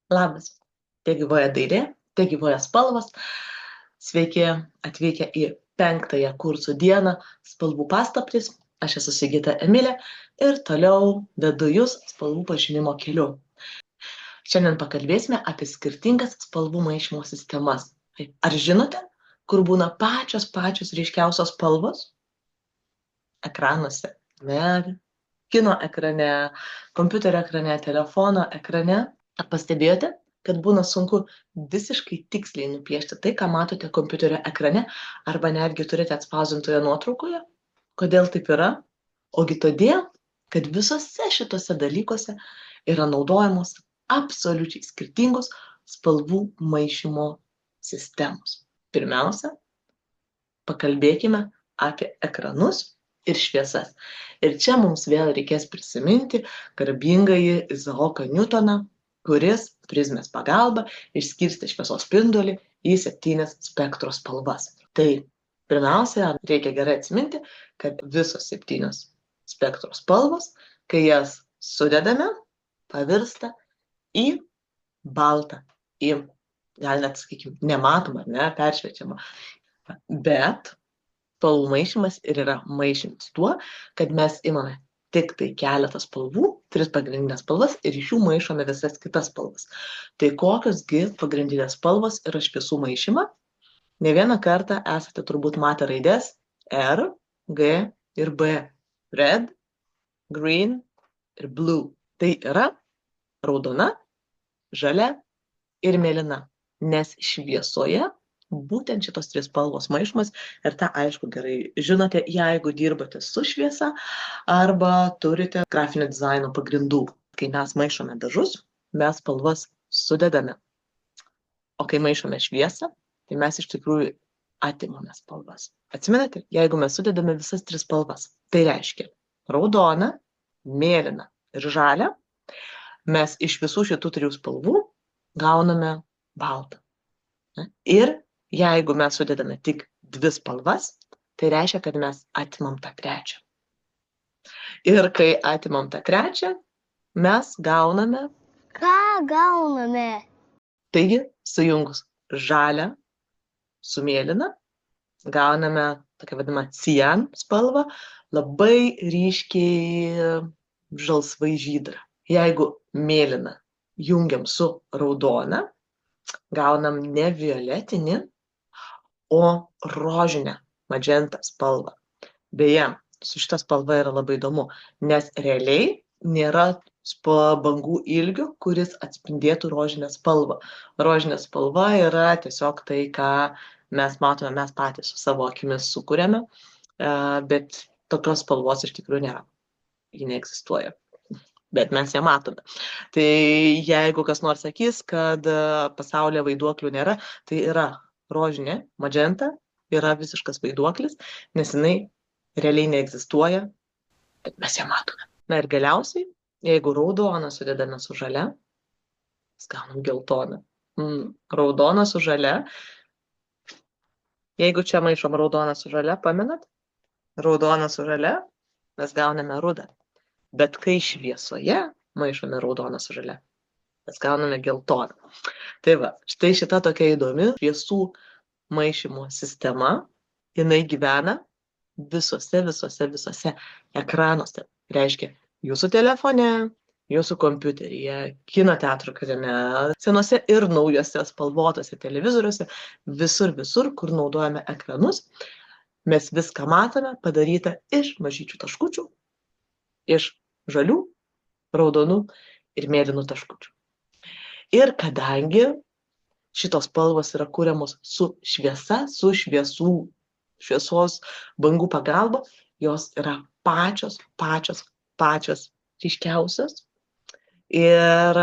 Labas, tiek gyvoja dailė, tiek gyvoja spalvos. Sveiki atvykę į 5. kursų dieną spalvų paslaptys. Aš esu Sigita Emilė ir toliau vedu jūs spalvų pažinimo keliu. Šiandien pakalbėsime apie skirtingas spalvų maišymo sistemas. Ar žinote, kur būna pačios ryškiausios spalvos? Ekranuose. Ne, kino ekrane, kompiuterio ekrane, telefono ekrane. Ar pastebėjote, kad būna sunku visiškai tiksliai nupiešti tai, ką matote kompiuterio ekrane, arba netgi turite atspausdintoje nuotraukoje? Kodėl taip yra? Ogi todėl, kad visose šitose dalykuose yra naudojamos absoliučiai skirtingos spalvų maišymo sistemos. Pirmiausia, pakalbėkime apie ekranus ir šviesas. Ir čia mums vėl reikės prisiminti garbingąjį Izaoką Niutoną, kuris prizmės pagalba išskirstė šviesos spindulį į 7 spektro spalvas. Tai pirmiausia, reikia gerai atsiminti, kad visos 7 spektro spalvos, kai jas sudedame, pavirsta į baltą, gal net, sakykime, nematomą, peršviečiamą. Bet spalvų maišymas ir yra maišymas tuo, kad mes imame tik tai keletą spalvų, 3 pagrindinės spalvas ir iš jų maišome visas kitas spalvas. Tai kokiosgi pagrindinės spalvos yra šviesų maišyma? Ne vieną kartą esate turbūt matę raidės R, G ir B. Red, green ir blue. Tai yra raudona, žalia ir mėlyna. Nes šviesoje būtent šitos 3 spalvos maišomas ir tą aišku gerai žinote, jeigu dirbate su šviesa arba turite grafinio dizaino pagrindų. Kai mes maišome dažus, mes spalvas sudedame. O kai maišome šviesą, tai mes iš tikrųjų atimame spalvas. Atsimenate, jeigu mes sudedame visas 3 spalvas, tai reiškia raudoną, mėlyną ir žalią, mes iš visų šitų 3 spalvų gauname baltą. Ir jeigu mes sudedame tik 2 spalvas, tai reiškia, kad mes atimam tą 3. Ir kai atimam tą 3, mes gauname... Ką gauname? Taigi, sujungus žalią su mėlyna, gauname tokią vadinamą cian spalvą, labai ryškiai žalsvai žydrą. Jeigu mėlyną jungiam su raudona, gaunam ne violetinį, o rožinę magentą spalvą. Beje, su šita spalva yra labai įdomu, nes realiai nėra bangų ilgių, kuris atspindėtų rožinę spalvą. Rožinė spalva yra tiesiog tai, ką mes matome, mes patys su savo akimis sukuriame, bet tokios spalvos iš tikrųjų nėra. Ji neegzistuoja. Bet mes ją matome. Tai jeigu kas nors sakys, kad pasaulyje vaiduoklių nėra, tai yra rožinė, magenta, yra visiškas vaiduoklis, nes jinai realiai neegzistuoja, bet mes ją matome. Na ir galiausiai, jeigu raudoną sudedame su žalia, mes gaunam geltoną. Raudoną su žalia. Jeigu čia maišom raudoną su žalia, pamenat? Raudoną su žalia, mes gauname rudą. Bet kai šviesoje maišome raudoną su žalia, mes gauname geltoną. Tai va, štai šita tokia įdomi šviesų maišymo sistema, jinai gyvena visose ekranuose. Reiškia, jūsų telefone, jūsų kompiuteryje, kino teatro ekrane, senuose ir naujose spalvotose televizoriuose, visur, kur naudojame ekranus, mes viską matome padaryta iš mažyčių taškučių, iš žalių, raudonų ir mėlynų taškučių. Ir kadangi šitos spalvos yra kuriamos su šviesa, su šviesos bangų pagalba, jos yra pačios ryškiausios. Ir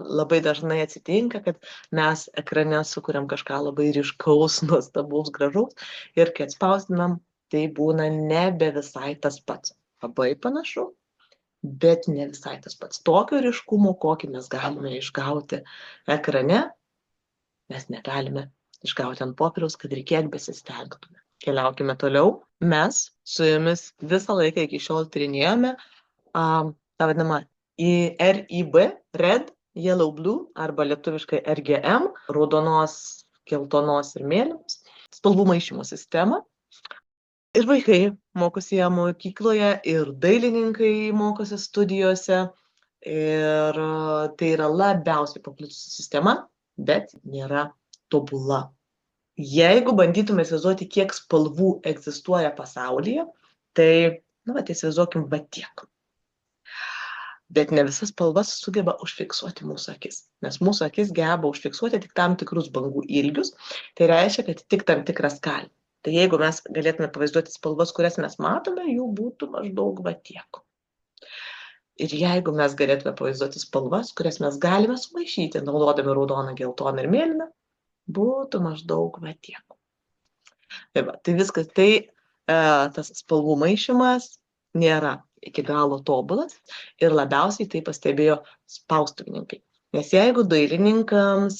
labai dažnai atsitinka, kad mes ekrane sukuriam kažką labai ryškaus, nuostabaus, gražaus ir kai atspausdinam, tai būna nebe visai tas pats. Labai panašu, bet ne visai tas pats. Tokio ryškumo, kokį mes galime išgauti ekrane, mes negalime išgauti ant popieriaus, kad ir kiek besistengtume. Keliaukime toliau. Mes su jumis visą laiką iki šiol tyrinėjome tą vadinamą RIB, red, yellow blue arba lietuviškai RGM, raudonos, geltonos ir mėlynos spalvų maišymo sistemą. Ir vaikai mokosi ją mokykloje, ir dailininkai mokosi studijose. Ir tai yra labiausiai paplitusi sistema, bet nėra tobula. Jeigu bandytume įsivaizduoti, kiek spalvų egzistuoja pasaulyje, tai, įsivaizduokim, va tiek. Bet ne visas spalvas sugeba užfiksuoti mūsų akis, nes mūsų akis geba užfiksuoti tik tam tikrus bangų ilgius, tai reiškia, kad tik tam tikrą skalę. Tai jeigu mes galėtume pavaizduoti spalvas, kurias mes matome, jų būtų maždaug va tiek. Ir jeigu mes galėtume pavaizduoti spalvas, kurias mes galime sumaišyti, naudodami raudoną, geltoną ir mėlyną, būtų maždaug va tiek. Tai viskas, tas spalvų maišymas nėra iki galo tobulas ir labiausiai tai pastebėjo spaustuvininkai. Nes jeigu dailininkams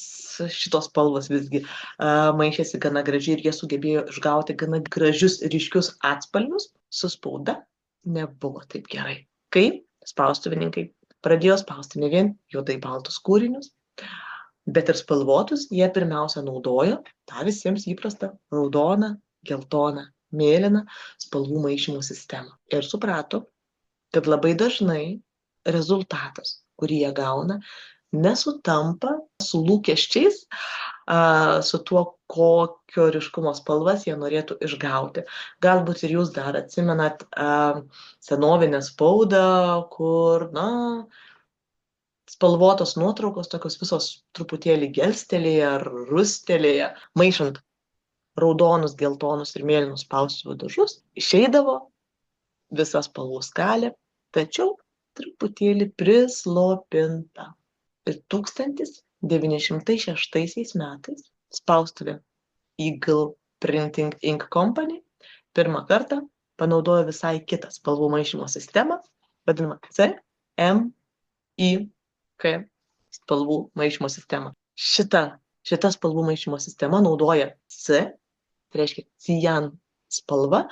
šitos spalvos visgi maišėsi gana gražiai ir jie sugebėjo išgauti gana gražius ryškius atspalvius, su spauda nebuvo taip gerai. Kai spaustuvininkai pradėjo spausti ne vien juodai baltus kūrinius, bet ir spalvotus, jie pirmiausia naudojo tą visiems įprastą raudoną, geltoną, mėlyną spalvų maišymo sistemą. Ir suprato, kad labai dažnai rezultatas, kurį jie gauna, nesutampa su lūkesčiais, su tuo, kokio ryškumo spalvas jie norėtų išgauti. Galbūt ir jūs dar atsimenat senovinę spaudą, kur, spalvotos nuotraukos, tokios visos truputėlį gelstelėje ar rustelėje, maišant raudonus, geltonus ir mėlynus spaustuvų dažus, išeidavo visa spalvų skalė, tačiau truputėlį prislopinta. Ir 1906 metais spaustuvė Eagle Printing Ink Company pirmą kartą panaudojo visai kitą spalvų maišymo sistemą, vadinamą CMYK spalvų maišymo sistemą. Šita spalvų maišymo sistema naudoja C, tai reiškia cian spalva,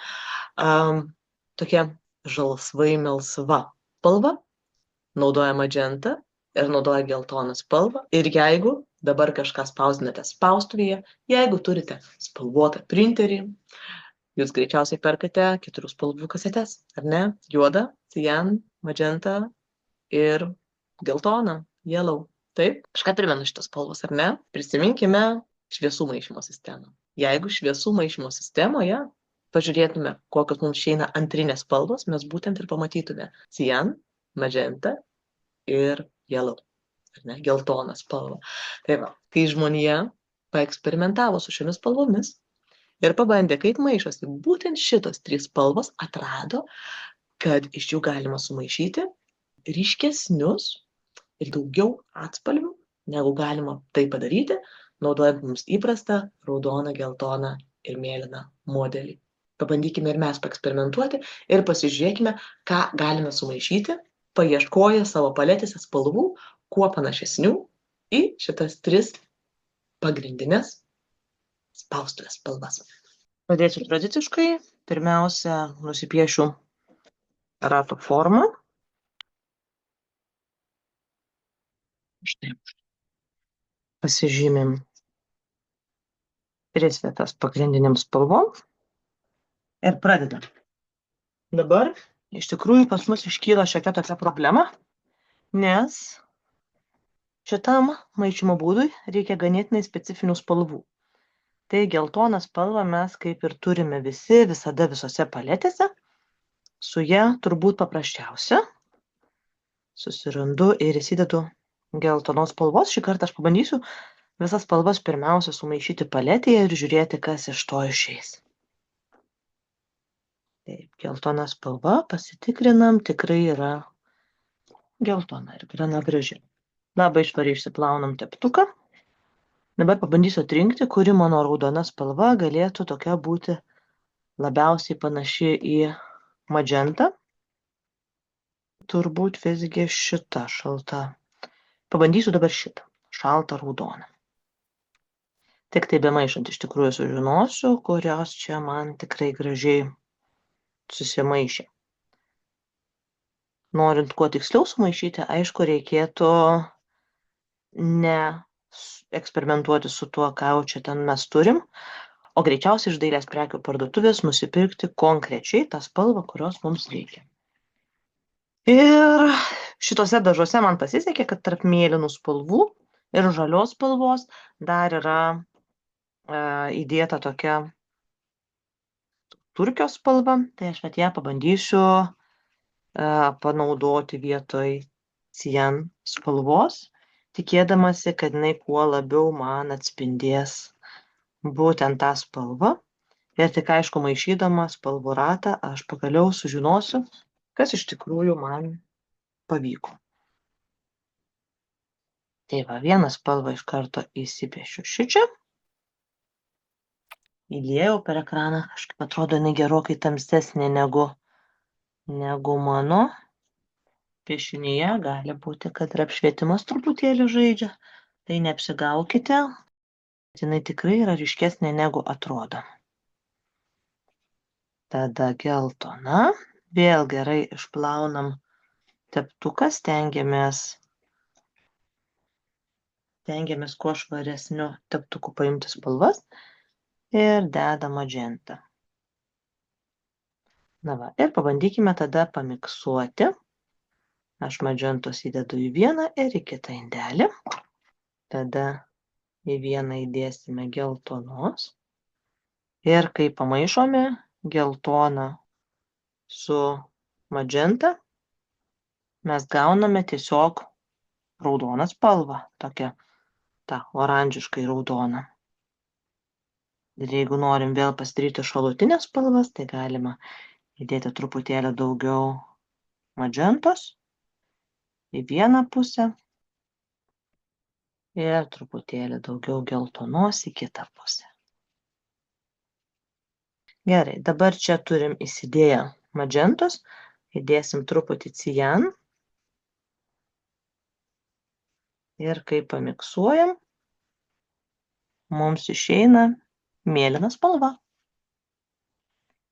tokia žalsvai melsva spalva, naudoja magenta ir naudoja geltoną spalvą. Ir jeigu dabar kažką spausdinate spaustuvėje, jeigu turite spalvotą printerį, jūs greičiausiai perkate 4 spalvų kasetes, ar ne? Juoda, cian, magenta ir geltona, yellow. Taip, kažką primena šitos spalvos, ar ne? Prisiminkime šviesų maišymo sistemą. Jeigu šviesų maišymo sistemoje pažiūrėtume, kokios mums išeina antrinės spalvos, mes būtent ir pamatytume cian, magenta ir yellow, ar ne, geltoną spalvą. Tai va, kai žmonija paeksperimentavo su šiomis spalvomis ir pabandė, kaip maišosi būtent šitos 3 spalvos, atrado, kad iš jų galima sumaišyti ryškesnius ir daugiau atspalvių, negu galima tai padaryti, naudojant mums įprastą raudoną, geltoną ir mėlyną modelį. Pabandykime ir mes paeksperimentuoti ir pasižiūrėkime, ką galime sumaišyti, paieškoję savo paletėse spalvų, kuo panašesnių į šitas 3 pagrindinės spaustuvės spalvas. Pradėsiu tradiciškai. Pirmiausia, nusipiešiu rato formą. Štai. Pasižymim 3 vietas pagrindiniam spalvom ir pradedam. Dabar iš tikrųjų pas mus iškyla šiokia tokia problema, nes šitam maišymo būdui reikia ganėtinai specifinių spalvų. Tai geltoną spalvą mes kaip ir turime visi, visada visose paletėse. Su ja turbūt paprasčiausia. Susirandu ir įsidedu geltonos spalvos. Šį kartą aš pabandysiu visas spalvas pirmiausia sumaišyti paletėje ir žiūrėti, kas iš to išeis. Taip, geltona spalva, pasitikrinam, tikrai yra geltona ir gana graži. Labai švariai išsiplaunam teptuką. Dabar pabandysiu atrinkti, kuri mano raudona spalva galėtų tokia būti labiausiai panaši į magentą. Turbūt visgi šita šalta. Pabandysiu dabar šitą, šaltą raudoną. Tik tai bemaišant iš tikrųjų sužinosiu, kurios čia man tikrai gražiai susimaišė. Norint kuo tiksliau sumaišyti, aišku, reikėtų eksperimentuoti su tuo, ką jau čia ten mes turim, o greičiausiai iš dailės prekių parduotuvės nusipirkti konkrečiai tą spalvą, kurios mums reikia. Ir šitose dažuose man pasisekė, kad tarp mėlynų spalvų ir žalios spalvos dar yra įdėta tokia turkio spalva, tai aš ją pabandysiu panaudoti vietoj cian spalvos, tikėdamasi, kad jinai kuo labiau man atspindės būtent tą spalvą. Ir tik aišku, maišydama spalvų ratą, aš pagaliau sužinosiu, kas iš tikrųjų man pavyko. Tai va, vieną spalvą iš karto įsipiešiu šičia. Įdėjau per ekraną, kažkaip atrodo, jinai gerokai tamsesnė negu mano piešinyje. Gali būti, kad ir apšvietimas truputėlį žaidžia. Tai neapsigaukite, jinai tikrai yra ryškesnė negu atrodo. Tada geltona. Vėl gerai išplaunam teptuką, stengiamės kuo švaresniu teptuku paimti spalvas ir dedam magentą. Na va, ir pabandykime tada pamiksuoti. Aš magentos įdedu į vieną ir į kitą indelį. Tada į vieną įdėsime geltonos. Ir kai pamaišome geltoną su magenta, mes gauname tiesiog raudoną spalvą, tokią tą oranžiškai raudoną. Ir jeigu norim vėl pasidaryti šalutinės spalvas, tai galima įdėti truputėlį daugiau magentos į vieną pusę ir truputėlį daugiau geltonos į kitą pusę. Gerai, dabar čia turim įsidėję magentos, įdėsim truputį cian ir kai pamiksuojam, mums išeina mėlyna spalva.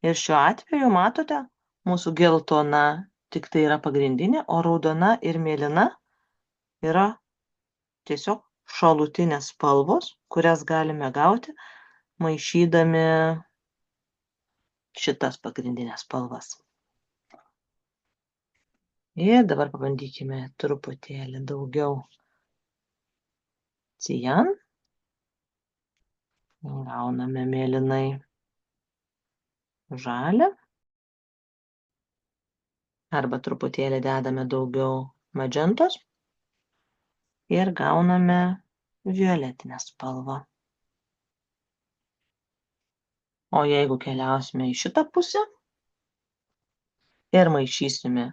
Ir šiuo atveju, matote, mūsų geltona tik tai yra pagrindinė, o raudona ir mėlyna yra tiesiog šalutinės spalvos, kurias galime gauti, maišydami šitas pagrindinės spalvas. Ir dabar pabandykime truputėlį daugiau cian. Gauname mėlynai žalią. Arba truputėlį dedame daugiau magentos. Ir gauname violetinę spalvą. O jeigu keliausime į šitą pusę ir maišysime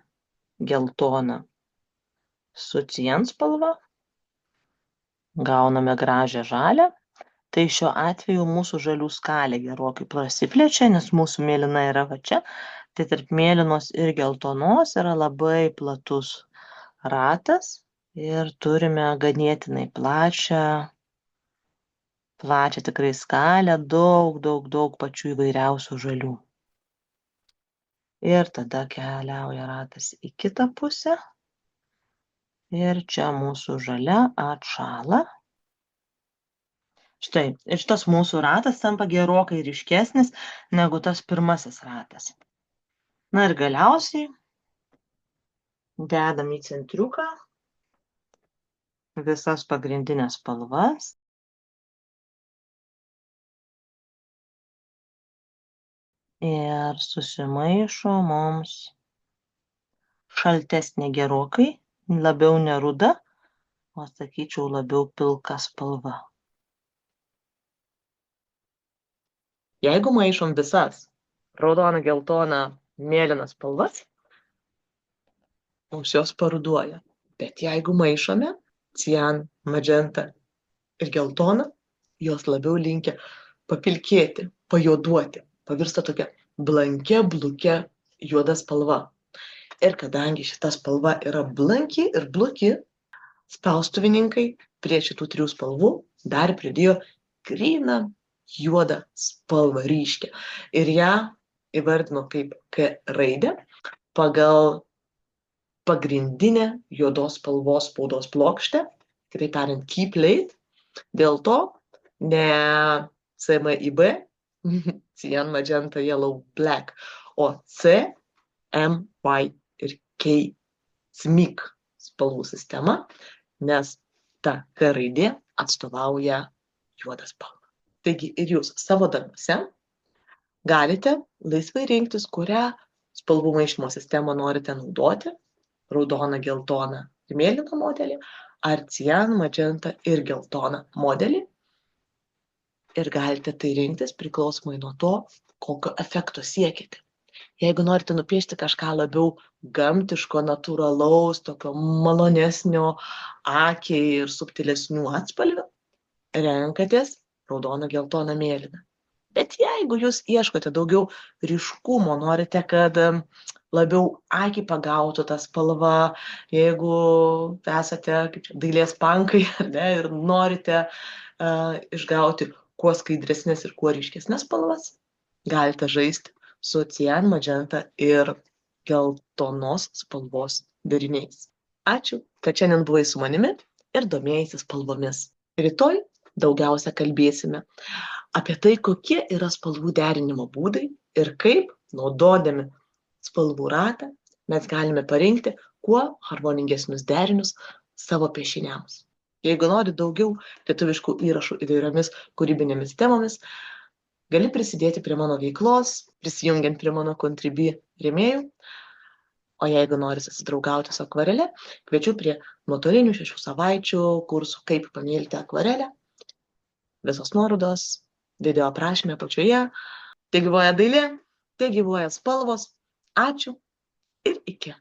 geltoną su cian spalva, gauname gražią žalią. Tai šiuo atveju mūsų žalių skalė gerokai prasiplečia, nes mūsų mėlyna yra va čia. Tai tarp mėlynos ir geltonos yra labai platus ratas ir turime ganėtinai plačią tikrai skalę, daug pačių įvairiausių žalių. Ir tada keliauja ratas į kitą pusę. Ir čia mūsų žalia atšąla. Štai, ir šitas mūsų ratas tampa gerokai ryškesnis negu tas pirmasis ratas. Na ir galiausiai dedam į centriuką visas pagrindinės spalvas. Ir susimaišo mums šaltesnė gerokai, labiau ne ruda, o sakyčiau labiau pilka spalva. Jeigu maišom visas raudoną, geltoną, mėlyną spalvas, mums jos paruduoja. Bet jeigu maišome cian, magenta ir geltoną, jos labiau linkę papilkėti, pajuoduoti, pavirsta tokia blankia, blukia, juoda spalva. Ir kadangi šita spalva yra blanki ir bluki, spaustuvininkai prie šitų trijų spalvų dar pridėjo gryną juodą spalvą ryškę. Ir ją įvardino kaip K raidę pagal pagrindinę juodos spalvos spaudos plokštę kitaip tariant, keep late, dėl to ne CMYB, cyan, magenta, yellow, black, o C, M, Y ir K, SMYK spalvų sistema, nes ta K raidė atstovauja juodą spalvą. Taigi ir jūs savo darbuose galite laisvai rinktis, kurią spalvų maišymo sistemą norite naudoti, raudoną, geltoną ir mėlyną modelį, ar cian, magenta ir geltoną modelį. Ir galite tai rinktis priklausomai nuo to, kokio efekto siekite. Jeigu norite nupiešti kažką labiau gamtiško, natūralaus, tokio malonesnio akiai ir subtilesnių atspalvių, renkatės raudoną, geltoną, mėlyną. Bet jeigu jūs ieškote daugiau ryškumo, norite, kad labiau akį pagautų tą spalvą, jeigu esate kaip čia, dailės pankai, ne, ir norite išgauti kuo skaidresnės ir kuo ryškesnės spalvas, galite žaisti su cian, magenta ir geltonos spalvos deriniais. Ačiū, kad šiandien buvai su manimi ir domėjaisi spalvomis. Rytoj daugiausia kalbėsime apie tai, kokie yra spalvų derinimo būdai ir kaip, naudodami spalvų ratą, mes galime parinkti kuo harmoningesnius derinius savo piešiniams. Jeigu nori daugiau lietuviškų įrašų įvairiomis kūrybinėmis temomis, gali prisidėti prie mano veiklos, prisijungiant prie mano Contribui rėmėjų. O jeigu nori susidraugauti su akvarele, kviečiu prie nuotolinių 6 savaičių kursų Kaip pamilti akvarelę. Visos nuorodos video aprašyme apačioje. Tai gyvuoja dailė, tai gyvuoja spalvos. Ačiū ir iki.